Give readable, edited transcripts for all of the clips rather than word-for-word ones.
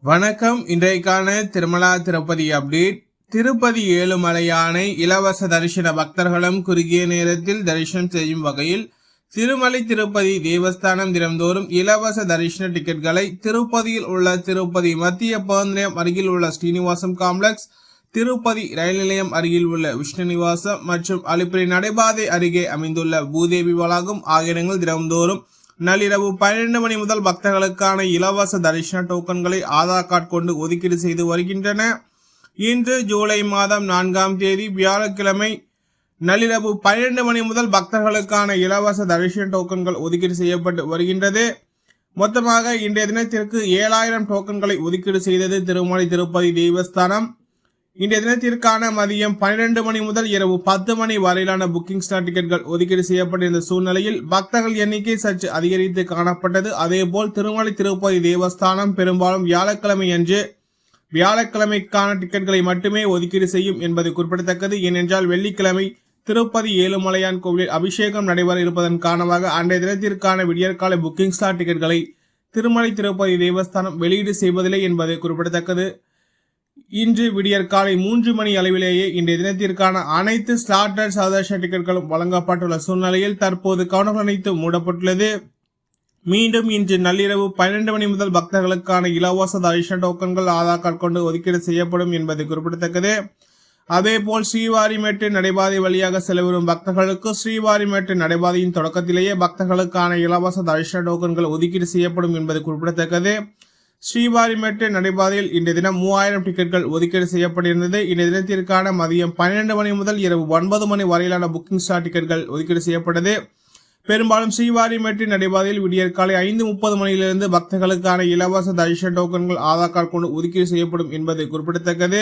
வணக்கம். இன்றைக்கான திருமலா திருப்பதி அப்டேட். திருப்பதி ஏழுமலையானை இலவச தரிசன பக்தர்களும் குறுகிய நேரத்தில் தரிசனம் செய்யும் வகையில் திருமலை திருப்பதி தேவஸ்தானம் தினந்தோறும் இலவச தரிசன டிக்கெட்களை திருப்பதியில் உள்ள திருப்பதி மத்திய பேருந்து நிலையம் அருகில் உள்ள ஸ்ரீனிவாசம் காம்ப்ளெக்ஸ், திருப்பதி ரயில் நிலையம் அருகில் உள்ள விஷ்ணுநிவாசம் மற்றும் அலிப்பிரி நடைபாதை அருகே அமைந்துள்ள பூதேவி வளாகம் ஆகிய இடங்கள் தினந்தோறும் நள்ளிரவு 12 மணி முதல் பக்தர்களுக்கான இலவச தரிசன டோக்கன்களை ஆதார் கார்டு கொண்டு ஒதுக்கீடு செய்து வருகின்றன. இன்று ஜூலை மாதம் 4ஆம் தேதி வியாழக்கிழமை நள்ளிரவு 12 மணி முதல் பக்தர்களுக்கான இலவச தரிசன டோக்கன்கள் ஒதுக்கீடு செய்யப்பட்டு வருகின்றது. மொத்தமாக இன்றைய தினத்திற்கு 7000 டோக்கன்களை ஒதுக்கீடு செய்தது திருமலை திருப்பதி தேவஸ்தானம். இன்றைய தினத்திற்கான மதியம் 12 மணி முதல் இரவு 10 மணி வரையிலான புக்கிங் ஸ்லாட் டிக்கெட்கள் ஒதுக்கீடு செய்யப்பட்டிருந்த சூழ்நிலையில் பக்தர்கள் எண்ணிக்கை சற்று அதிகரித்து காணப்பட்டது. அதேபோல் திருமலை திருப்பதி தேவஸ்தானம் பெரும்பாலும் வியாழக்கிழமைக்கான டிக்கெட்களை மட்டுமே ஒதுக்கீடு செய்யும் என்பது குறிப்பிடத்தக்கது. ஏனென்றால் வெள்ளிக்கிழமை திருப்பதி ஏழுமலையான் கோவிலில் அபிஷேகம் நடைபெற இருப்பதன் காரணமாக அன்றைய தினத்திற்கான விடியற்கால புக்கிங் ஸ்லாட் டிக்கெட்களை திருமலை திருப்பதி தேவஸ்தானம் வெளியீடு செய்வதில்லை என்பது குறிப்பிடத்தக்கது. இன்று விடியற்காலை 3 மணி அளவிலேயே இன்றைய தினத்திற்கான அனைத்து ஸ்லாட்டட் சதர்ஷன டிக்கெட்களும் வழங்கப்பட்டுள்ள சூழ்நிலையில் தற்போது கவுண்டர்கள் அனைத்தும் மூடப்பட்டுள்ளது. மீண்டும் இன்று நள்ளிரவு 12 மணி முதல் பக்தர்களுக்கான இலவச தரிசன டோக்கன்கள் ஆதார் கார்டு கொண்டு ஒதுக்கீடு செய்யப்படும் என்பது குறிப்பிடத்தக்கது. அதேபோல் ஸ்ரீவாரிமேட்டு நடைபாதை வழியாக செலவரும் பக்தர்களுக்கு ஸ்ரீவாரிமேட்டு நடைபாதையின் தொடக்கத்திலேயே பக்தர்களுக்கான இலவச தரிசன டோக்கன்கள் ஒதுக்கீடு செய்யப்படும் என்பது குறிப்பிடத்தக்கது. ஸ்ரீவாரிமேட்டு நடைபாதையில் இன்றைய தினம் 3000 டிக்கெட்கள் ஒதுக்கீடு செய்யப்பட்டிருந்தது. இன்றைய தினத்திற்கான மதியம் 12 மணி முதல் இரவு 9 மணி வரையிலான புக்கிங் ஸ்லாட் டிக்கெட்கள் ஒதுக்கீடு செய்யப்பட்டது. பெரும்பாலும் ஸ்ரீவாரிமேட்டு நடைபாதையில் விடியற்காலை 5:30 மணியிலிருந்து பக்தர்களுக்கான இலவச தரிசன டோக்கன்கள் ஆதார் கார்டு கொண்டு ஒதுக்கீடு செய்யப்படும் என்பது குறிப்பிடத்தக்கது.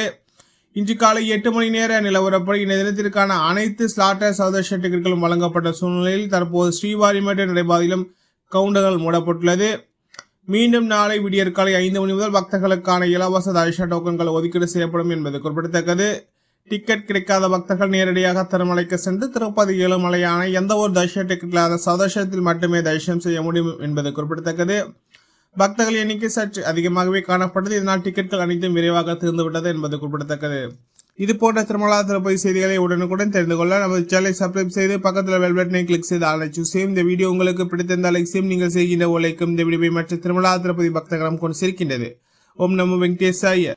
இன்று காலை 8 மணி நேர நிலவரப்படி இன்றைய தினத்திற்கான அனைத்து ஸ்லாட்டர் சதர்ஷன டிக்கெட்களும் வழங்கப்பட்ட சூழ்நிலையில் தற்போது ஸ்ரீவாரிமேட்டு நடைபாதையிலும் கவுண்டர்கள் மூடப்பட்டுள்ளது. மீண்டும் நாளை விடியற்காலை 5 மணி முதல் பக்தர்களுக்கான இலவச தரிசன டோக்கன்கள் ஒதுக்கீடு செய்யப்படும் என்பது குறிப்பிடத்தக்கது. டிக்கெட் கிடைக்காத பக்தர்கள் நேரடியாக திருமலைக்கு சென்று திருப்பதி ஏழுமலையான எந்த ஒரு தரிசன டிக்கெட் இல்லாத சதர்ஷனத்தில் மட்டுமே தரிசனம் செய்ய முடியும் என்பது குறிப்பிடத்தக்கது. பக்தர்கள் எண்ணிக்கை சற்று அதிகமாகவே காணப்பட்டது. இதனால் டிக்கெட்கள் அனைத்தும் விரைவாக தீர்ந்துவிட்டது என்பது குறிப்பிடத்தக்கது. இது போன்ற திருமலா திருப்பதி செய்திகளை உடனுக்குடன் தெரிந்து கொள்ள நமது சேனலை சப்ஸ்கிரைப் செய்து பக்கத்தில் பெல் பட்டனை கிளிக் செய்து ஆல் சூஸ் செய்யும். இந்த வீடியோ உங்களுக்கு பிடித்திருந்தால் லைக் செய்யும். நீங்கள் செய்கின்ற உழைக்கும் இந்த வீடியோவை மற்ற திருமலா திருப்பதி பக்தர்களும் கொண்டு சேர்க்கின்றது. ஓம் நமோ வெங்கடேசாய.